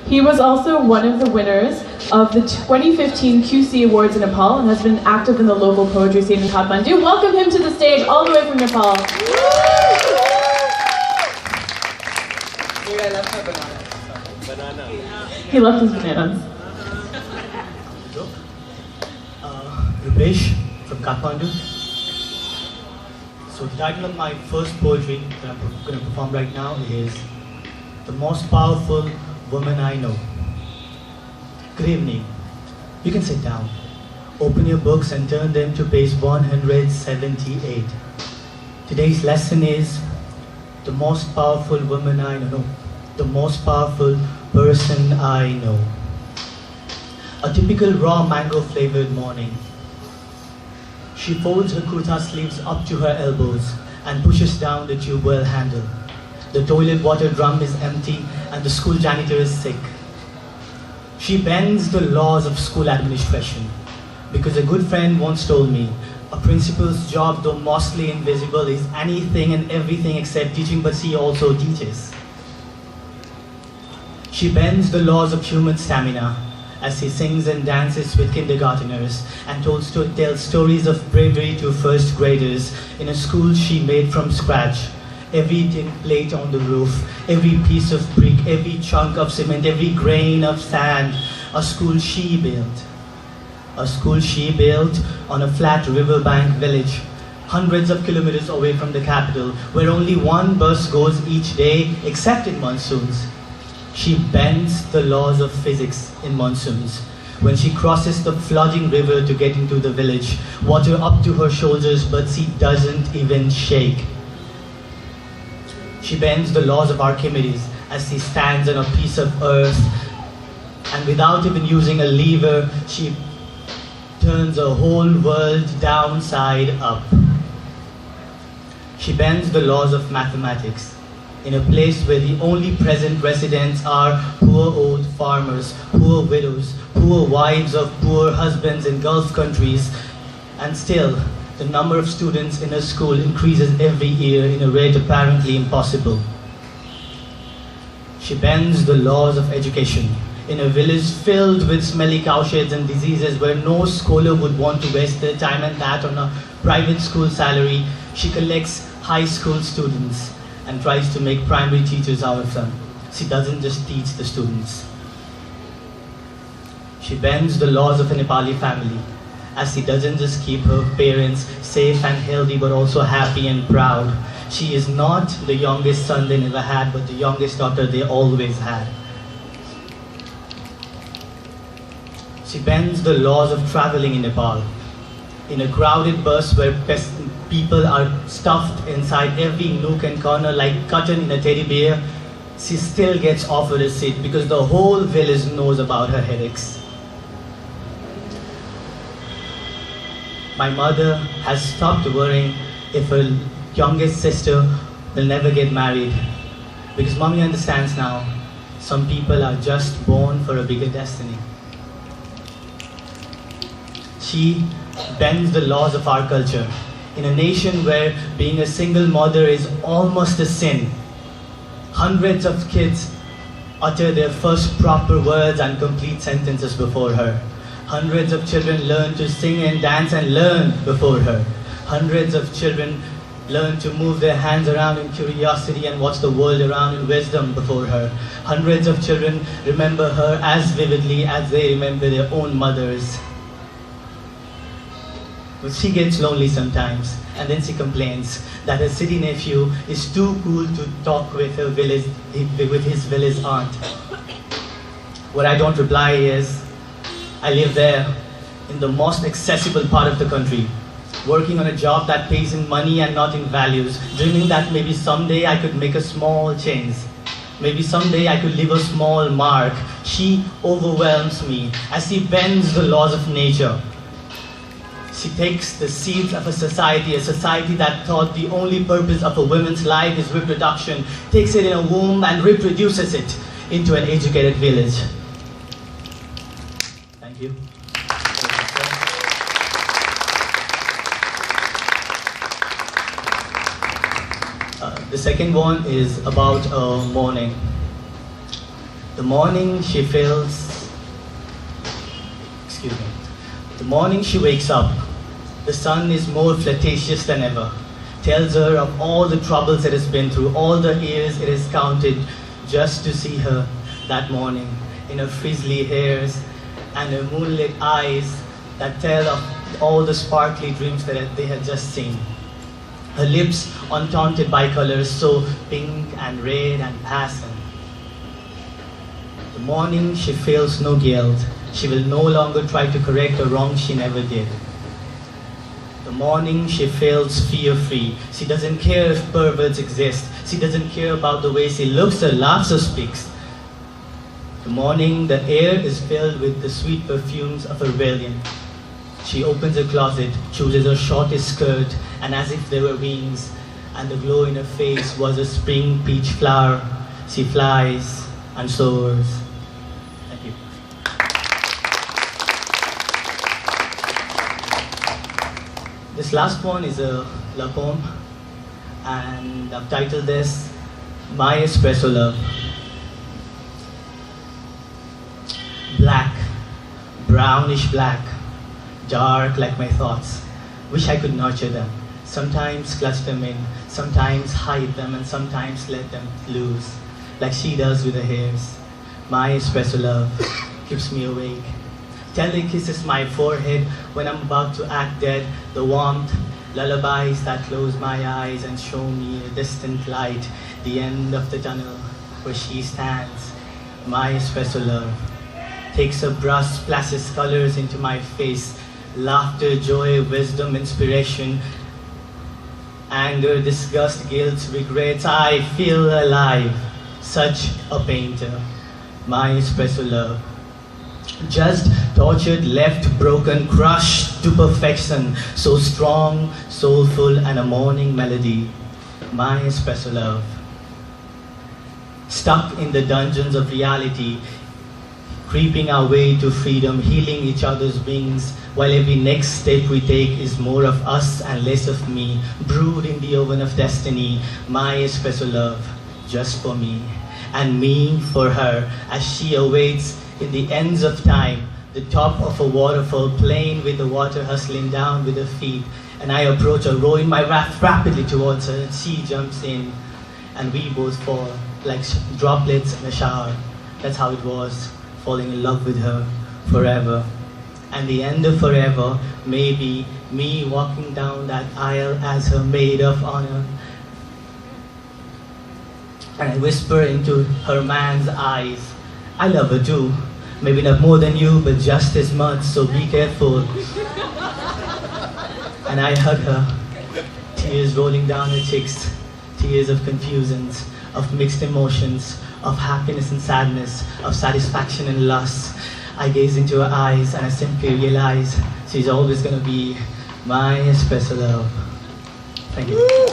He was also one of the winners of the 2015 QC Awards in Nepal and has been active in the local poetry scene in Kathmandu. Welcome him to the stage all the way from Nepal. I left my banana. He left his bananas. Rupesh from Kathmandu. So the title of my first poetry that I'm going to perform right now is The Most Powerful Woman I Know. Good evening. You can sit down. Open your books and turn them to page 178. Today's lesson is the most powerful woman I know. No, the most powerful person I know. A typical raw mango flavored morning. She folds her kurta sleeves up to her elbows and pushes down the tube well handle. The toilet water drum is empty and the school janitor is sick. She bends the laws of school administration because a good friend once told me, a principal's job, though mostly invisible, is anything and everything except teaching, but she also teaches. She bends the laws of human stamina as she sings and dances with kindergarteners and tells stories of bravery to first graders in a school she made from scratch. Every tin plate on the roof, every piece of brick, every chunk of cement, every grain of sand, a school she built. A school she built on a flat riverbank village, hundreds of kilometers away from the capital, where only one bus goes each day, except in monsoons. She bends the laws of physics in monsoons. When she crosses the flooding river to get into the village, water up to her shoulders, but she doesn't even shake. She bends the laws of Archimedes as she stands on a piece of earth, and without even using a lever, she turns a whole world downside up. She bends the laws of mathematics in a place where the only present residents are poor old farmers, poor widows, poor wives of poor husbands in Gulf countries, and still, the number of students in a school increases every year in a rate apparently impossible. She bends the laws of education in a village filled with smelly cowsheds and diseases where no scholar would want to waste their time and that on a private school salary. She collects high school students and tries to make primary teachers out of them. She doesn't just teach the students. She bends the laws of a Nepali family, as she doesn't just keep her parents safe and healthy, but also happy and proud. She is not the youngest son they never had, but the youngest daughter they always had. She bends the laws of traveling in Nepal. In a crowded bus where people are stuffed inside every nook and corner like cotton in a teddy bear, she still gets offered a seat because the whole village knows about her headaches. My mother has stopped worrying if her youngest sister will never get married, because mommy understands now, some people are just born for a bigger destiny. She bends the laws of our culture. In a nation where being a single mother is almost a sin, hundreds of kids utter their first proper words and complete sentences before her. Hundreds of children learn to sing and dance and learn before her. Hundreds of children learn to move their hands around in curiosity and watch the world around in wisdom before her. Hundreds of children remember her as vividly as they remember their own mothers. But she gets lonely sometimes, and then she complains that her city nephew is too cool to talk with his village aunt. What I don't reply is, I live there, in the most accessible part of the country, working on a job that pays in money and not in values, dreaming that maybe someday I could make a small change. Maybe someday I could leave a small mark. She overwhelms me as she bends the laws of nature. She takes the seeds of a society that thought the only purpose of a woman's life is reproduction, takes it in a womb and reproduces it into an educated village. Thank you. The second one is about mourning. The morning she the morning she wakes up, the sun is more flirtatious than ever, tells her of all the troubles it has been through, all the years it has counted just to see her that morning, in her frizzly hairs and her moonlit eyes that tell of all the sparkly dreams that they had just seen. Her lips untaunted by colors so pink and red and passion. The morning she feels no guilt. She will no longer try to correct a wrong she never did. The morning she feels fear-free. She doesn't care if perverts exist. She doesn't care about the way she looks or laughs or speaks. The morning the air is filled with the sweet perfumes of rebellion. She opens her closet, chooses her shortest skirt, and as if they were wings, and the glow in her face was a spring peach flower, she flies and soars. Thank you. This last one is a love poem, and I've titled this My Espresso Love. Black, brownish black, dark like my thoughts. Wish I could nurture them. Sometimes clutch them in, sometimes hide them, and sometimes let them loose, like she does with her hairs. My espresso love keeps me awake. Tender kisses my forehead when I'm about to act dead. The warmth, lullabies that close my eyes and show me a distant light, the end of the tunnel where she stands. My espresso love takes a brush, splashes colors into my face. Laughter, joy, wisdom, inspiration, anger, disgust, guilt, regrets. I feel alive. Such a painter. My espresso love. Just tortured, left, broken, crushed to perfection. So strong, soulful, and a morning melody. My espresso love. Stuck in the dungeons of reality, creeping our way to freedom, healing each other's wings, while every next step we take is more of us and less of me, brewed in the oven of destiny. My espresso love, just for me, and me for her, as she awaits in the ends of time, the top of a waterfall, playing with the water hustling down with her feet, and I approach her, rowing my raft rapidly towards her, and she jumps in, and we both fall like droplets in a shower. That's how it was, falling in love with her forever. And the end of forever may be me walking down that aisle as her maid of honor. And I whisper into her man's eyes, I love her too. Maybe not more than you, but just as much, so be careful. And I hug her, tears rolling down her cheeks, tears of confusions, of mixed emotions, of happiness and sadness, of satisfaction and lust. I gaze into her eyes and I simply realize she's always gonna be my espresso love. Thank you.